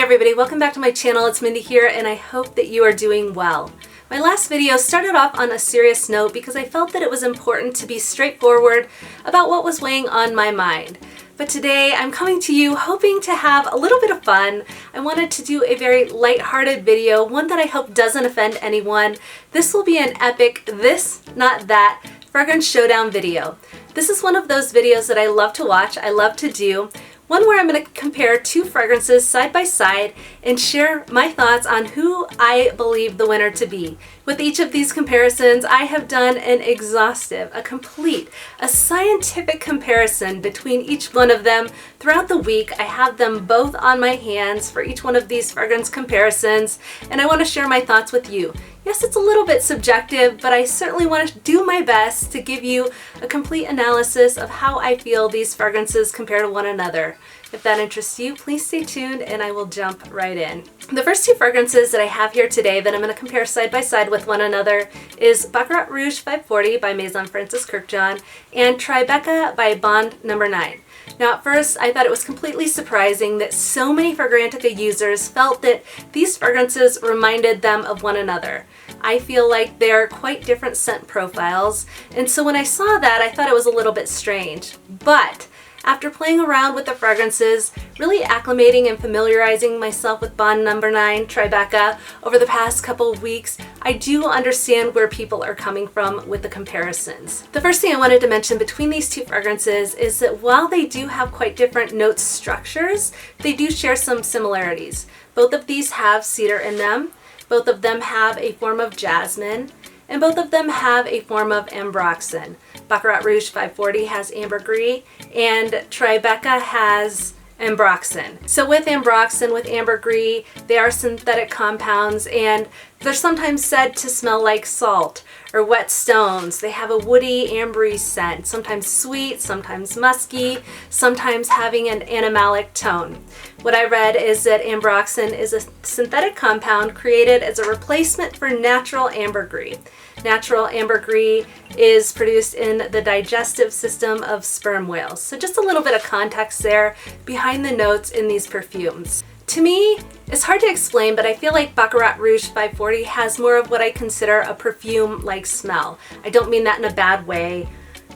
everybody, welcome back to my channel. It's Mindy here and I hope that you are doing well. My last video started off on a serious note because I felt that it was important to be straightforward about what was weighing on my mind. But today I'm coming to you hoping to have a little bit of fun. I wanted to do a very light-hearted video, one that I hope doesn't offend anyone. This will be an epic this, not that fragrance showdown video. This is one of those videos that I love to watch, I love to do. One where I'm going to compare two fragrances side by side and share my thoughts on who I believe the winner to be. With each of these comparisons, I have done an exhaustive, a scientific comparison between each one of them throughout the week. I have them both on my hands for each one of these fragrance comparisons, and I want to share my thoughts with you. Yes, it's a little bit subjective, but I certainly want to do my best to give you a complete analysis of how I feel these fragrances compare to one another. If that interests you, please stay tuned and I will jump right in. The first two fragrances that I have here today that I'm going to compare side by side with one another is Baccarat Rouge 540 by Maison Kurkdjian and Tribeca by Bond No. 9. Now at first I thought it was completely surprising that so many Fragrantica users felt that these fragrances reminded them of one another. I feel like they're quite different scent profiles, and so when I saw that I thought it was a little bit strange. But after playing around with the fragrances, really acclimating and familiarizing myself with Bond No. 9 Tribeca over the past couple of weeks, I do understand where people are coming from with the comparisons. The first thing I wanted to mention between these two fragrances is that while they do have quite different note structures, they do share some similarities. Both of these have cedar in them, both of them have a form of jasmine, and both of them have a form of ambroxan. Baccarat Rouge 540 has ambergris and Tribeca has ambroxan. So with ambroxan, with ambergris, they are synthetic compounds and they're sometimes said to smell like salt or wet stones. They have a woody, ambery scent, sometimes sweet, sometimes musky, sometimes having an animalic tone. What I read is that ambroxan is a synthetic compound created as a replacement for natural ambergris. Natural ambergris is produced in the digestive system of sperm whales. So just a little bit of context there behind the notes in these perfumes. To me, it's hard to explain, but I feel like Baccarat Rouge 540 has more of what I consider a perfume-like smell. I don't mean that in a bad way,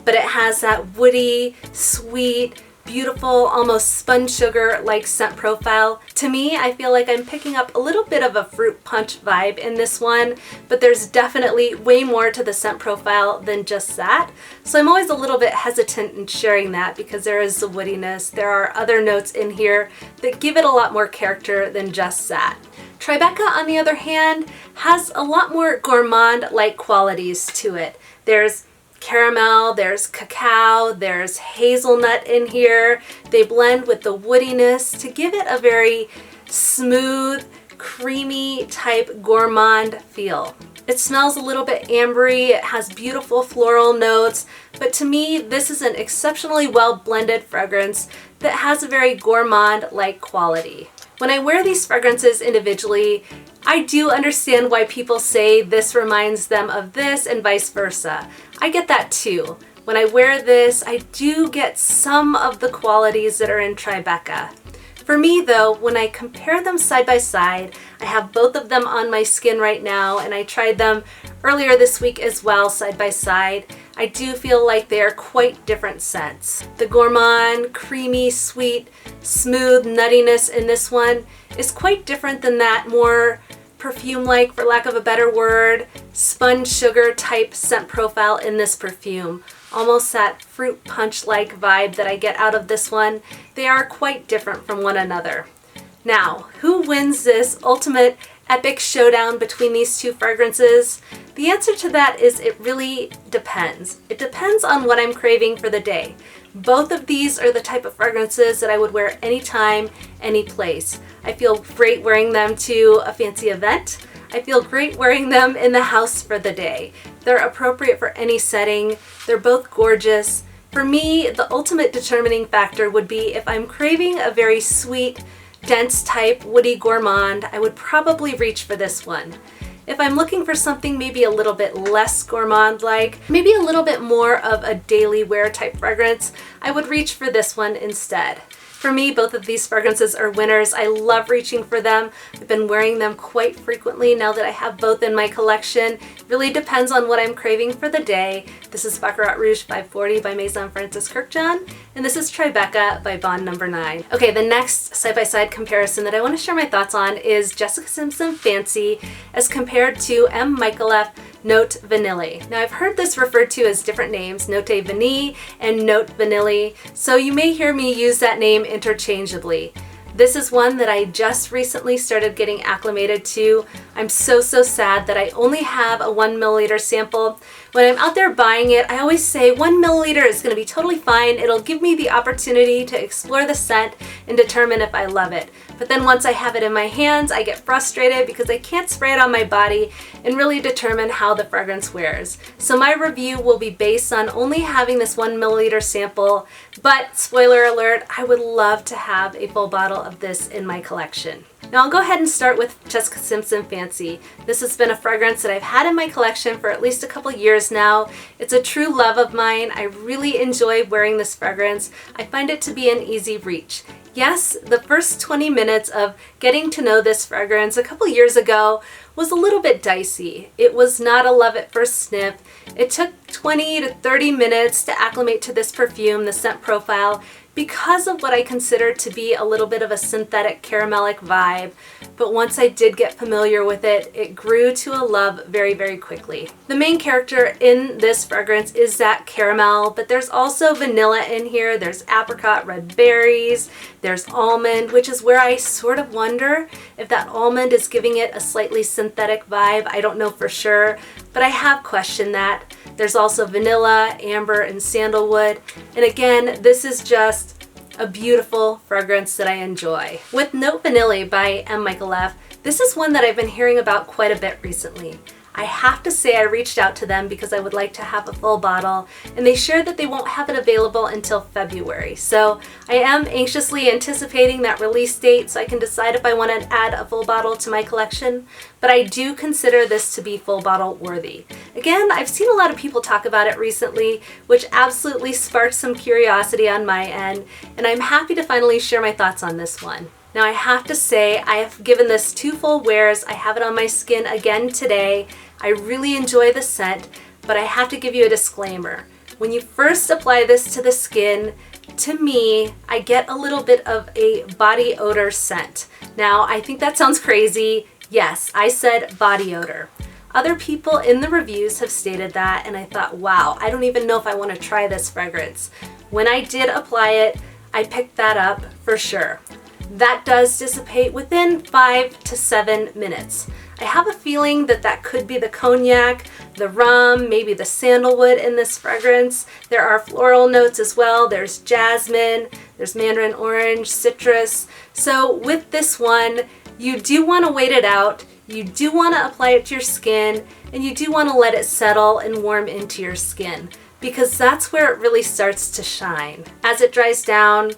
but it has that woody, sweet, beautiful, almost spun sugar-like scent profile. To me, I feel like I'm picking up a little bit of a fruit punch vibe in this one, but there's definitely way more to the scent profile than just that. So I'm always a little bit hesitant in sharing that because there is the woodiness. There are other notes in here that give it a lot more character than just that. Tribeca, on the other hand, has a lot more gourmand-like qualities to it. There's caramel, there's cacao, there's hazelnut in here. They blend with the woodiness to give it a very smooth, creamy type gourmand feel. It smells a little bit ambery, it has beautiful floral notes, but to me this is an exceptionally well blended fragrance that has a very gourmand-like quality. When I wear these fragrances individually, I do understand why people say this reminds them of this and vice versa. I get that too. When I wear this, I do get some of the qualities that are in Tribeca. For me though, when I compare them side by side, I have both of them on my skin right now and I tried them earlier this week as well side by side. I do feel like they are quite different scents. The gourmand, creamy, sweet, smooth nuttiness in this one is quite different than that more perfume-like, for lack of a better word, spun sugar type scent profile in this perfume. Almost that fruit punch-like vibe that I get out of this one. They are quite different from one another. Now, who wins this ultimate epic showdown between these two fragrances? The answer to that is it really depends. It depends on what I'm craving for the day. Both of these are the type of fragrances that I would wear anytime, any place. I feel great wearing them to a fancy event. I feel great wearing them in the house for the day. They're appropriate for any setting. They're both gorgeous. For me, the ultimate determining factor would be if I'm craving a very sweet, dense type woody gourmand, I would probably reach for this one. If I'm looking for something maybe a little bit less gourmand-like, maybe a little bit more of a daily wear type fragrance, I would reach for this one instead. For me, both of these fragrances are winners. I love reaching for them. I've been wearing them quite frequently now that I have both in my collection. It really depends on what I'm craving for the day. This is Baccarat Rouge 540 by Maison Kurkdjian, and this is Tribeca by Bond No. 9. Okay, the next side-by-side comparison that I want to share my thoughts on is Jessica Simpson Fancy as compared to M. Micallef Note Vanille. Now I've heard this referred to as different names, Note Vanille and Note Vanille, so you may hear me use that name interchangeably. This is one that I just recently started getting acclimated to. I'm so sad that I only have a 1 milliliter sample. When I'm out there buying it, I always say 1 milliliter is going to be totally fine. It'll give me the opportunity to explore the scent and determine if I love it. But then once I have it in my hands, I get frustrated because I can't spray it on my body and really determine how the fragrance wears. So my review will be based on only having this 1 milliliter sample, but spoiler alert, I would love to have a full bottle of this in my collection. Now I'll go ahead and start with Jessica Simpson Fancy. This has been a fragrance that I've had in my collection for at least a couple years now. It's a true love of mine. I really enjoy wearing this fragrance. I find it to be an easy reach. Yes, the first 20 minutes of getting to know this fragrance a couple years ago was a little bit dicey. It was not a love at first sniff. It took 20 to 30 minutes to acclimate to this perfume, the scent profile, because of what I consider to be a little bit of a synthetic caramelic vibe. But once I did get familiar with it, it grew to a love very quickly. The main character in this fragrance is that caramel, but there's also vanilla in here, there's apricot, red berries, there's almond, which is where I sort of wonder if that almond is giving it a slightly synthetic vibe. I don't know for sure, but I have questioned that. There's also vanilla, amber, and sandalwood. And again, this is just a beautiful fragrance that I enjoy. With Note Vanille by M. Micallef, this is one that I've been hearing about quite a bit recently. I have to say I reached out to them because I would like to have a full bottle, and they shared that they won't have it available until February. So I am anxiously anticipating that release date so I can decide if I want to add a full bottle to my collection, but I do consider this to be full bottle worthy. Again, I've seen a lot of people talk about it recently, which absolutely sparked some curiosity on my end, and I'm happy to finally share my thoughts on this one. Now I have to say I have given this 2 full wears. I have it on my skin again today. I really enjoy the scent, but I have to give you a disclaimer. When you first apply this to the skin, to me, I get a little bit of a body odor scent. Now I think that sounds crazy. Yes, I said body odor. Other people in the reviews have stated that, and I thought, wow, I don't even know if I want to try this fragrance. When I did apply it, I picked that up for sure. That does dissipate within 5 to 7 minutes. I have a feeling that that could be the cognac, the rum, maybe the sandalwood in this fragrance. There are floral notes as well. There's jasmine, there's mandarin orange, citrus. So with this one, you do want to wait it out. You do want to apply it to your skin, and you do want to let it settle and warm into your skin, because that's where it really starts to shine. As it dries down,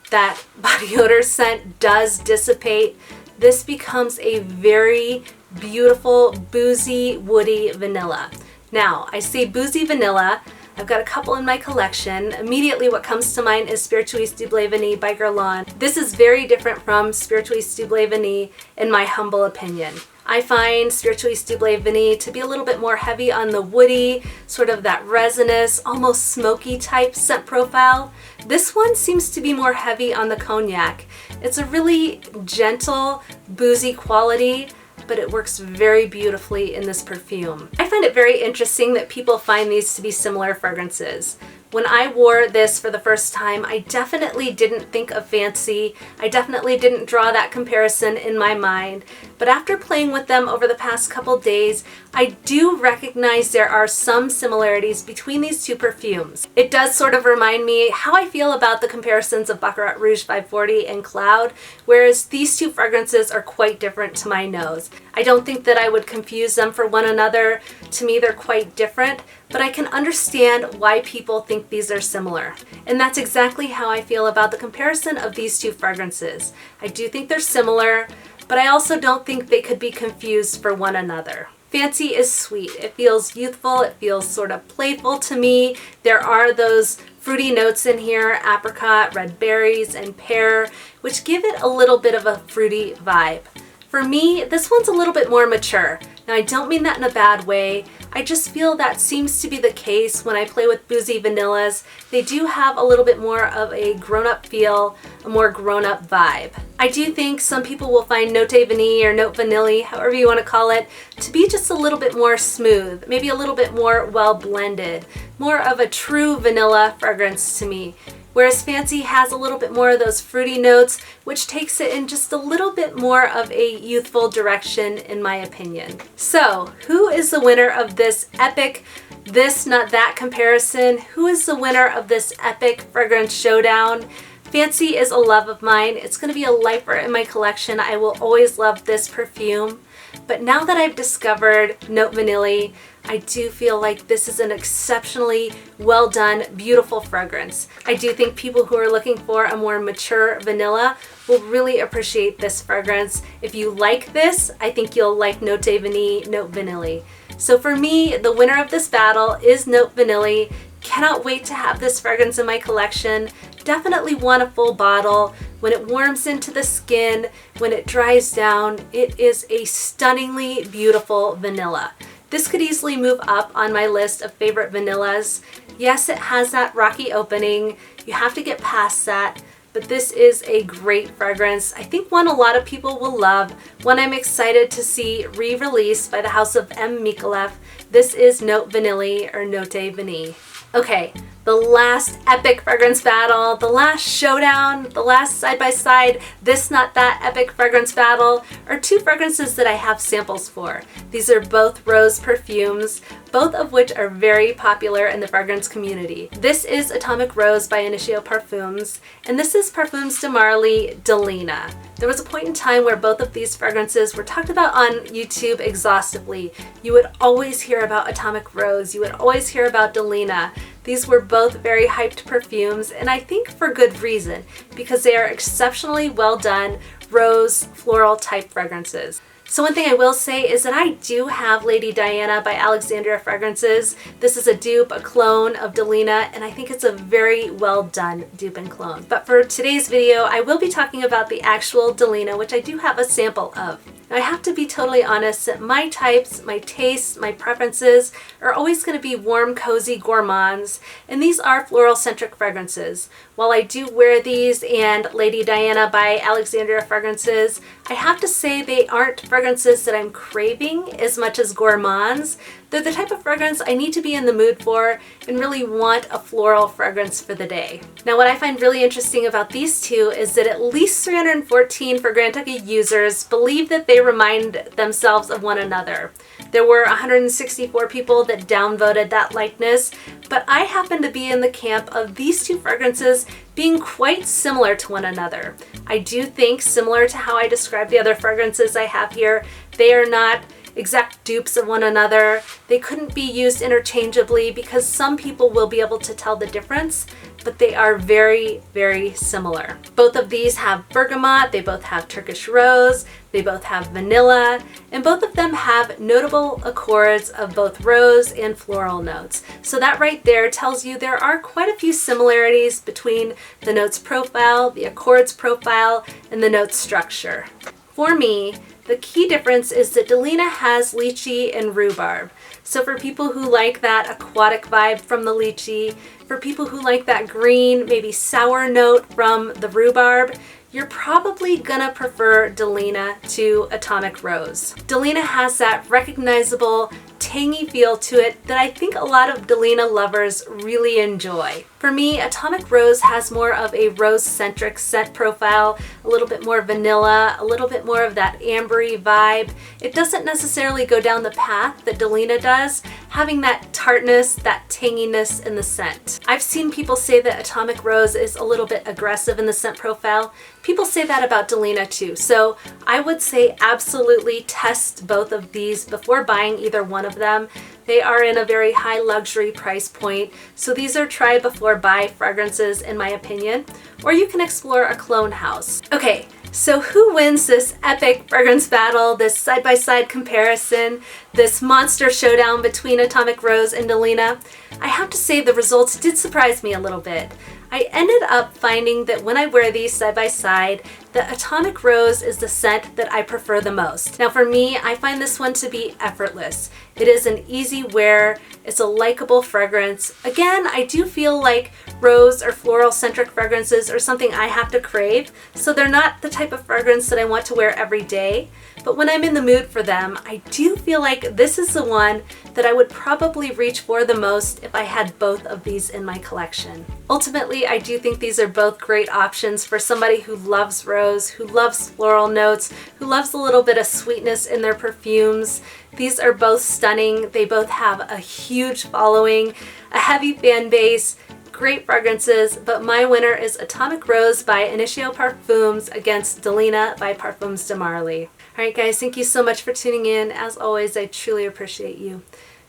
that body odor scent does dissipate. This becomes a very beautiful, boozy, woody vanilla. Now, I say boozy vanilla. I've got a couple in my collection. Immediately what comes to mind is Spiritueuse Double Vanille by Guerlain. This is very different from Spiritueuse Double Vanille in my humble opinion. I find Spiritueuse Double Vanille to be a little bit more heavy on the woody, sort of that resinous, almost smoky type scent profile. This one seems to be more heavy on the cognac. It's a really gentle, boozy quality, but it works very beautifully in this perfume. I find it very interesting that people find these to be similar fragrances. When I wore this for the first time, I definitely didn't think of Fancy. I definitely didn't draw that comparison in my mind. But after playing with them over the past couple days, I do recognize there are some similarities between these 2 perfumes. It does sort of remind me how I feel about the comparisons of Baccarat Rouge 540 and Cloud, whereas these 2 fragrances are quite different to my nose. I don't think that I would confuse them for one another. To me, they're quite different, but I can understand why people think these are similar. And that's exactly how I feel about the comparison of these 2 fragrances. I do think they're similar, but I also don't think they could be confused for one another. Fancy is sweet. It feels youthful. It feels sort of playful to me. There are those fruity notes in here, apricot, red berries, and pear, which give it a little bit of a fruity vibe. For me, this one's a little bit more mature. Now, I don't mean that in a bad way. I just feel that seems to be the case when I play with boozy vanillas. They do have a little bit more of a grown-up feel, a more grown-up vibe. I do think some people will find Note Vanille or Note Vanille, however you want to call it, to be just a little bit more smooth, maybe a little bit more well blended, more of a true vanilla fragrance to me. Whereas Fancy has a little bit more of those fruity notes, which takes it in just a little bit more of a youthful direction, in my opinion. So, who is the winner of this epic this, not that comparison? Who is the winner of this epic fragrance showdown? Fancy is a love of mine. It's going to be a lifer in my collection. I will always love this perfume. But now that I've discovered Note Vanille, I do feel like this is an exceptionally well done, beautiful fragrance. I do think people who are looking for a more mature vanilla will really appreciate this fragrance. If you like this, I think you'll like Note Vanille, Note Vanille. So for me, the winner of this battle is Note Vanille. Cannot wait to have this fragrance in my collection. Definitely want a full bottle. When it warms into the skin, when it dries down, it is a stunningly beautiful vanilla. This could easily move up on my list of favorite vanillas. Yes, it has that rocky opening. You have to get past that, but this is a great fragrance. I think one a lot of people will love, one I'm excited to see re-released by the house of M. Micallef. This is Note Vanille or Note Vanille. Okay, the last epic fragrance battle, the last showdown, the last side-by-side, this not that epic fragrance battle are two fragrances that I have samples for. These are both rose perfumes, both of which are very popular in the fragrance community. This is Atomic Rose by Initio Parfums, and this is Parfums de Marly Delina. There was a point in time where both of these fragrances were talked about on YouTube exhaustively. You would always hear about Atomic Rose, you would always hear about Delina. These were both very hyped perfumes, and I think for good reason, because they are exceptionally well done rose floral type fragrances. So one thing I will say is that I do have Lady Diana by Alexandria fragrances. This is a dupe, a clone of Delina, and I think it's a very well done dupe and clone. But for today's video, I will be talking about the actual Delina, which I do have a sample of. Now, I have to be totally honest that my types, my tastes, my preferences are always going to be warm, cozy gourmands, and these are floral-centric fragrances. While I do wear these and Lady Diana by Alexandria fragrances, I have to say they aren't fragrances that I'm craving as much as gourmands. They're the type of fragrance I need to be in the mood for and really want a floral fragrance for the day. Now, what I find really interesting about these two is that at least 314 for Grande users believe that they remind themselves of one another. There were 164 people that downvoted that likeness, but I happen to be in the camp of these two fragrances being quite similar to one another. I do think, similar to how I described the other fragrances I have here, they are not exact dupes of one another. They couldn't be used interchangeably because some people will be able to tell the difference, but they are very, very similar. Both of these have bergamot, they both have Turkish rose, they both have vanilla, and both of them have notable accords of both rose and floral notes. So that right there tells you there are quite a few similarities between the notes profile, the accords profile, and the note structure. For me, the key difference is that Delina has lychee and rhubarb. So for people who like that aquatic vibe from the lychee, for people who like that green, maybe sour note from the rhubarb, you're probably gonna prefer Delina to Atomic Rose. Delina has that recognizable, tangy feel to it that I think a lot of Delina lovers really enjoy. For me, Atomic Rose has more of a rose-centric scent profile, a little bit more vanilla, a little bit more of that ambery vibe. It doesn't necessarily go down the path that Delina does, having that tartness, that tanginess in the scent. I've seen people say that Atomic Rose is a little bit aggressive in the scent profile. People say that about Delina too, so I would say absolutely test both of these before buying either one of them. They are in a very high luxury price point, so these are try before buy fragrances in my opinion, or you can explore a clone house. Okay, So who wins this epic fragrance battle, this side-by-side comparison, this monster showdown between Atomic Rose and Delina? I have to say the results did surprise me a little bit. I ended up finding that when I wear these side by side, the Atomic Rose is the scent that I prefer the most. Now for me, I find this one to be effortless. It is an easy wear, it's a likable fragrance. Again, I do feel like rose or floral centric fragrances are something I have to crave, so they're not the type of fragrance that I want to wear every day. But when I'm in the mood for them, I do feel like this is the one that I would probably reach for the most if I had both of these in my collection. Ultimately, I do think these are both great options for somebody who loves rose, who loves floral notes, who loves a little bit of sweetness in their perfumes. These are both stunning. They both have a huge following, a heavy fan base, great fragrances, but my winner is Atomic Rose by Initio Parfums against Delina by Parfums de Marly. Alright guys, thank you so much for tuning in. As always, I truly appreciate you.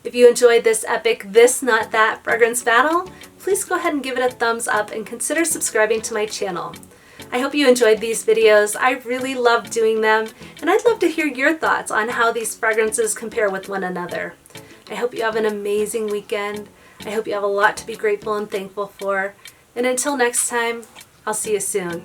If you enjoyed this epic This Not That fragrance battle, please go ahead and give it a thumbs up and consider subscribing to my channel. I hope you enjoyed these videos. I really love doing them, and I'd love to hear your thoughts on how these fragrances compare with one another. I hope you have an amazing weekend. I hope you have a lot to be grateful and thankful for. And until next time, I'll see you soon.